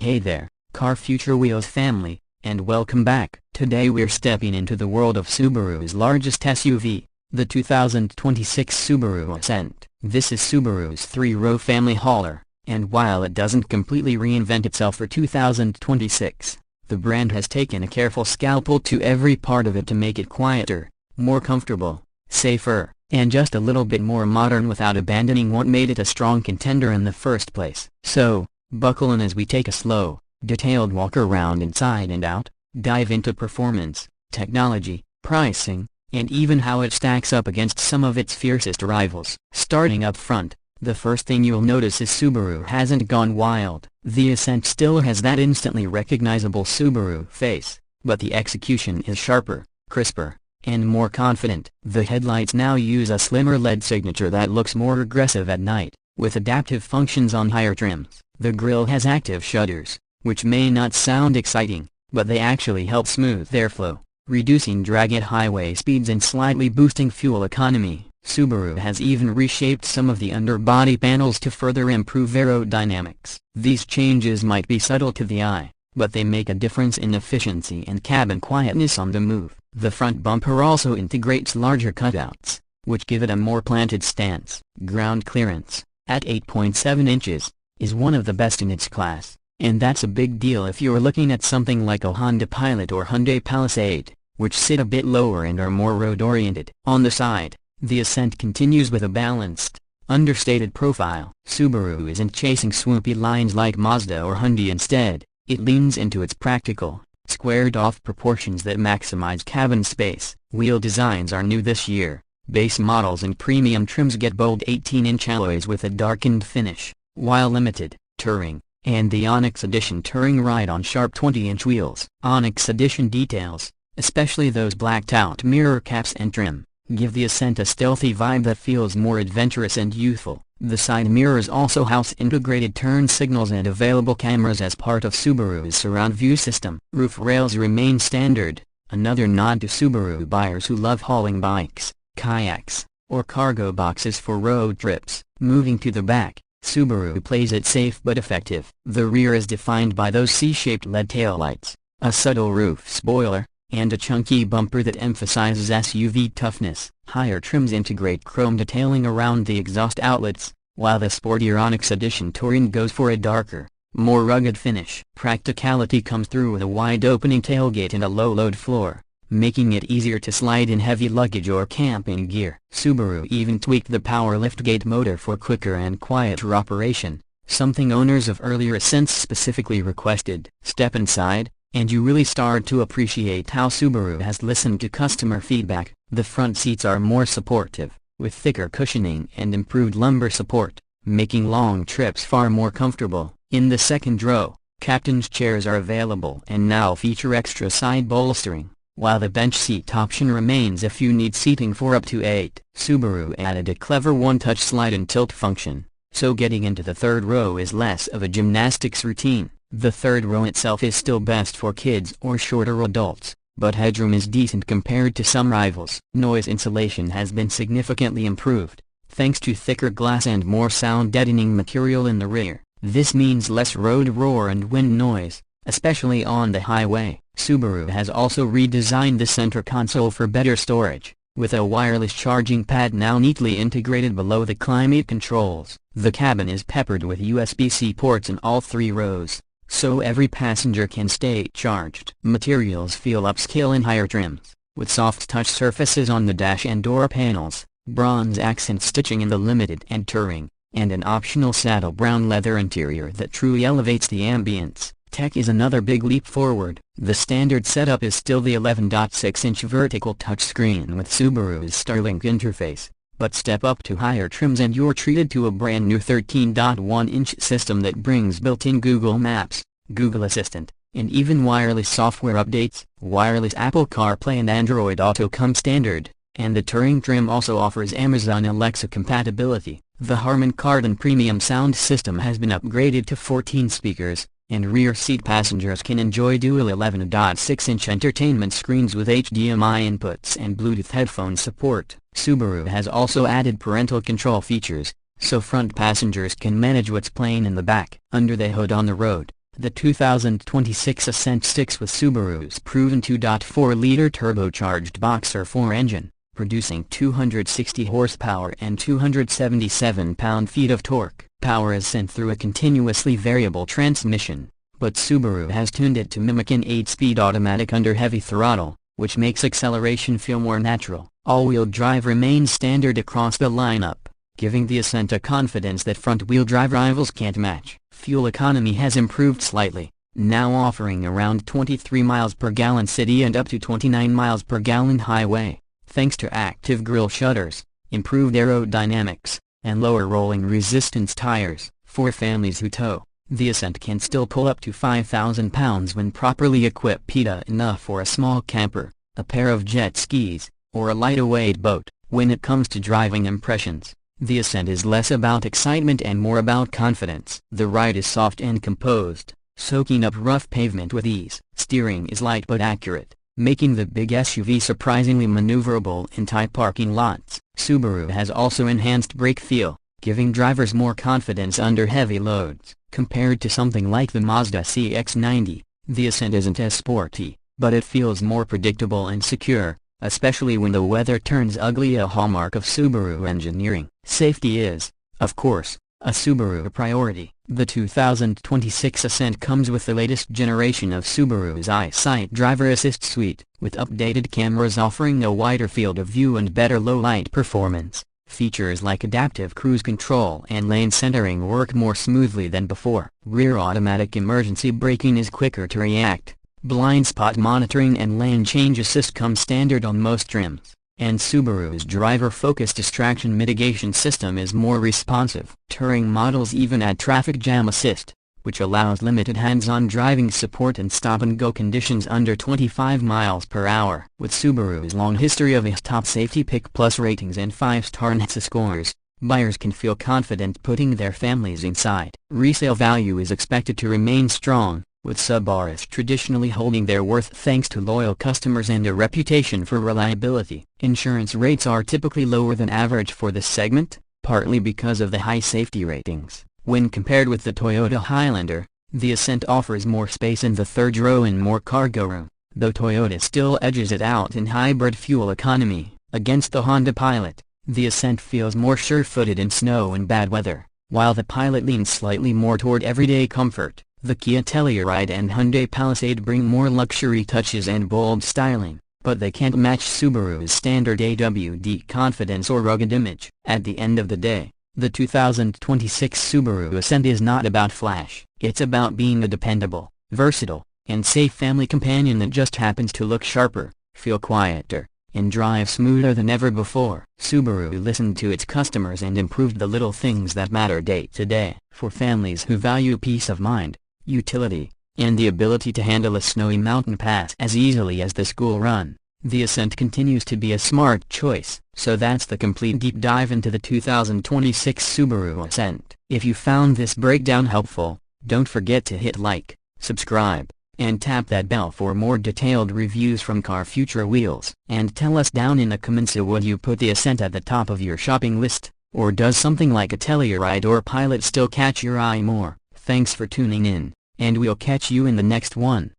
Hey there, Car Future Wheelz family, and welcome back. Today we're stepping into the world of Subaru's largest SUV, the 2026 Subaru Ascent. This is Subaru's three-row family hauler, and while it doesn't completely reinvent itself for 2026, the brand has taken a careful scalpel to every part of it to make it quieter, more comfortable, safer, and just a little bit more modern without abandoning what made it a strong contender in the first place. So, buckle in as we take a slow, detailed walk around inside and out, dive into performance, technology, pricing, and even how it stacks up against some of its fiercest rivals. Starting up front, the first thing you'll notice is Subaru hasn't gone wild. The Ascent still has that instantly recognizable Subaru face, but the execution is sharper, crisper, and more confident. The headlights now use a slimmer LED signature that looks more aggressive at night, with adaptive functions on higher trims. The grille has active shutters, which may not sound exciting, but they actually help smooth airflow, reducing drag at highway speeds and slightly boosting fuel economy. Subaru has even reshaped some of the underbody panels to further improve aerodynamics. These changes might be subtle to the eye, but they make a difference in efficiency and cabin quietness on the move. The front bumper also integrates larger cutouts, which give it a more planted stance. Ground clearance, at 8.7 inches, is one of the best in its class, and that's a big deal if you're looking at something like a Honda Pilot or Hyundai Palisade, which sit a bit lower and are more road-oriented. On the side, the Ascent continues with a balanced, understated profile. Subaru isn't chasing swoopy lines like Mazda or Hyundai. Instead, it leans into its practical, squared-off proportions that maximize cabin space. Wheel designs are new this year. Base models and premium trims get bold 18-inch alloys with a darkened finish, while limited, touring, and the Onyx Edition touring ride on sharp 20-inch wheels. Onyx Edition details, especially those blacked-out mirror caps and trim, give the Ascent a stealthy vibe that feels more adventurous and youthful. The side mirrors also house integrated turn signals and available cameras as part of Subaru's surround view system. Roof rails remain standard, another nod to Subaru buyers who love hauling bikes, kayaks, or cargo boxes for road trips. Moving to the back, Subaru plays it safe but effective. The rear is defined by those C-shaped LED taillights, a subtle roof spoiler, and a chunky bumper that emphasizes SUV toughness. Higher trims integrate chrome detailing around the exhaust outlets, while the sportier Onyx Edition Touring goes for a darker, more rugged finish. Practicality comes through with a wide-opening tailgate and a low-load floor, making it easier to slide in heavy luggage or camping gear. Subaru even tweaked the power liftgate motor for quicker and quieter operation, something owners of earlier Ascents specifically requested. Step inside, and you really start to appreciate how Subaru has listened to customer feedback. The front seats are more supportive, with thicker cushioning and improved lumbar support, making long trips far more comfortable. In the second row, captain's chairs are available and now feature extra side bolstering, while the bench seat option remains if you need seating for up to 8. Subaru added a clever one-touch slide and tilt function, so getting into the third row is less of a gymnastics routine. The third row itself is still best for kids or shorter adults, but headroom is decent compared to some rivals. Noise insulation has been significantly improved, thanks to thicker glass and more sound-deadening material in the rear. This means less road roar and wind noise, especially on the highway. Subaru has also redesigned the center console for better storage, with a wireless charging pad now neatly integrated below the climate controls. The cabin is peppered with USB-C ports in all three rows, so every passenger can stay charged. Materials feel upscale in higher trims, with soft touch surfaces on the dash and door panels, bronze accent stitching in the Limited and Touring, and an optional saddle brown leather interior that truly elevates the ambience. Tech is another big leap forward. The standard setup is still the 11.6-inch vertical touchscreen with Subaru's Starlink interface, but step up to higher trims and you're treated to a brand new 13.1-inch system that brings built-in Google Maps, Google Assistant, and even wireless software updates. Wireless Apple CarPlay and Android Auto come standard, and the Touring trim also offers Amazon Alexa compatibility. The Harman Kardon premium sound system has been upgraded to 14 speakers, and rear seat passengers can enjoy dual 11.6-inch entertainment screens with HDMI inputs and Bluetooth headphone support. Subaru has also added parental control features, so front passengers can manage what's playing in the back. Under the hood on the road, The 2026 Ascent sticks with Subaru's proven 2.4-liter turbocharged Boxer 4 engine, producing 260 horsepower and 277 pound-feet of torque. Power is sent through a continuously variable transmission, but Subaru has tuned it to mimic an 8-speed automatic under heavy throttle, which makes acceleration feel more natural. All-wheel drive remains standard across the lineup, giving the Ascent a confidence that front-wheel drive rivals can't match. Fuel economy has improved slightly, now offering around 23 miles per gallon city and up to 29 miles per gallon highway, thanks to active grille shutters, improved aerodynamics, and lower rolling resistance tires. For families who tow, the Ascent can still pull up to 5,000 pounds when properly equipped. Enough for a small camper, a pair of jet skis, or a lighter-weight boat. When it comes to driving impressions, the Ascent is less about excitement and more about confidence. The ride is soft and composed, soaking up rough pavement with ease. Steering is light but accurate, making the big SUV surprisingly maneuverable in tight parking lots. Subaru has also enhanced brake feel, giving drivers more confidence under heavy loads. Compared to something like the Mazda CX-90, the Ascent isn't as sporty, but it feels more predictable and secure, especially when the weather turns ugly, a hallmark of Subaru engineering. Safety is, of course, a Subaru priority. The 2026 Ascent comes with the latest generation of Subaru's EyeSight Driver Assist Suite, with updated cameras offering a wider field of view and better low-light performance. Features like adaptive cruise control and lane centering work more smoothly than before. Rear automatic emergency braking is quicker to react. Blind spot monitoring and lane change assist come standard on most trims, and Subaru's driver-focused distraction mitigation system is more responsive. Touring models even add traffic jam assist, which allows limited hands-on driving support in stop-and-go conditions under 25 miles per hour. With Subaru's long history of its top safety pick plus ratings and 5-star NHTSA scores, buyers can feel confident putting their families inside. Resale value is expected to remain strong, with Subarus traditionally holding their worth thanks to loyal customers and a reputation for reliability. Insurance rates are typically lower than average for this segment, partly because of the high safety ratings. When compared with the Toyota Highlander, the Ascent offers more space in the third row and more cargo room, though Toyota still edges it out in hybrid fuel economy. Against the Honda Pilot, the Ascent feels more sure-footed in snow and bad weather, while the Pilot leans slightly more toward everyday comfort. The Kia Telluride and Hyundai Palisade bring more luxury touches and bold styling, but they can't match Subaru's standard AWD confidence or rugged image. At the end of the day, the 2026 Subaru Ascent is not about flash. It's about being a dependable, versatile, and safe family companion that just happens to look sharper, feel quieter, and drive smoother than ever before. Subaru listened to its customers and improved the little things that matter day to day. For families who value peace of mind, utility, and the ability to handle a snowy mountain pass as easily as the school run, the Ascent continues to be a smart choice. So that's the complete deep dive into the 2026 Subaru Ascent. If you found this breakdown helpful, don't forget to hit like, subscribe, and tap that bell for more detailed reviews from Car Future Wheels. And tell us down in the comments, would you put the Ascent at the top of your shopping list, or does something like a Telluride or Pilot still catch your eye more? Thanks for tuning in, and we'll catch you in the next one.